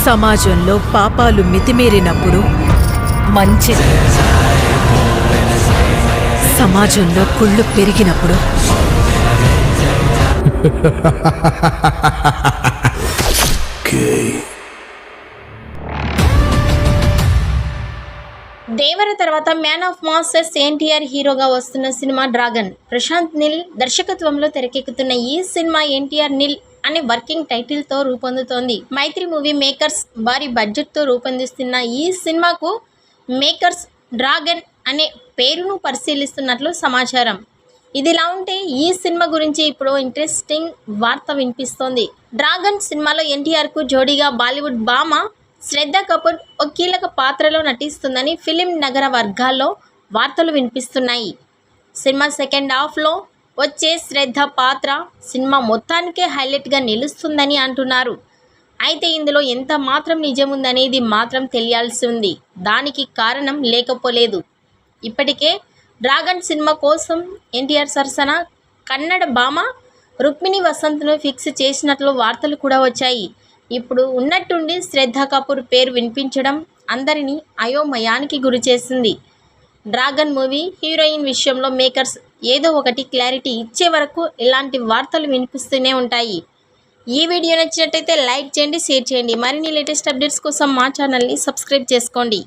సమాజంలో పాపాలు మితిమీరినప్పుడు మంచిది, సమాజంలో కుళ్ళు పెరిగినప్పుడు దేవర తర్వాత మ్యాన్ ఆఫ్ మాసెస్ ఎన్టీఆర్ హీరోగా వస్తున్న సినిమా డ్రాగన్. ప్రశాంత్ నీల్ దర్శకత్వంలో తెరకెక్కుతున్న ఈ సినిమా ఎన్టీఆర్ నీల్ అనే వర్కింగ్ టైటిల్తో రూపొందుతోంది. మైత్రి మూవీ మేకర్స్ భారీ బడ్జెట్తో రూపొందిస్తున్న ఈ సినిమాకు మేకర్స్ డ్రాగన్ అనే పేరును పరిశీలిస్తున్నట్లు సమాచారం. ఇదిలా ఉంటే ఈ సినిమా గురించి ఇప్పుడు ఇంట్రెస్టింగ్ వార్త వినిపిస్తోంది. డ్రాగన్ సినిమాలో ఎన్టీఆర్కు జోడీగా బాలీవుడ్ భామ శ్రద్ధా కపూర్ ఓ కీలక పాత్రలో నటిస్తుందని ఫిలిం నగర వర్గాల్లో వార్తలు వినిపిస్తున్నాయి. సినిమా సెకండ్ హాఫ్లో వచ్చే శ్రద్ధ పాత్ర సినిమా మొత్తానికే హైలైట్గా నిలుస్తుందని అంటున్నారు. అయితే ఇందులో ఎంత మాత్రం నిజముందనేది మాత్రం తెలియాల్సి ఉంది. దానికి కారణం లేకపోలేదు. ఇప్పటికే డ్రాగన్ సినిమా కోసం ఎన్టీఆర్ సరసన కన్నడ భామ రుక్మిణి వసంత్ను ఫిక్స్ చేసినట్లు వార్తలు కూడా వచ్చాయి. ఇప్పుడు ఉన్నట్టుండి శ్రద్ధా కపూర్ పేరు వినిపించడం అందరినీ అయోమయానికి గురిచేసింది. డ్రాగన్ మూవీ హీరోయిన్ విషయంలో మేకర్స్ ఏదో ఒకటి క్లారిటీ ఇచ్చే వరకు ఇలాంటి వార్తలు వినిపిస్తూనే ఉంటాయి. ఈ వీడియో నచ్చినట్టయితే లైక్ చేయండి, షేర్ చేయండి. మరిన్ని లేటెస్ట్ అప్డేట్స్ కోసం మా ఛానల్ని సబ్స్క్రైబ్ చేసుకోండి.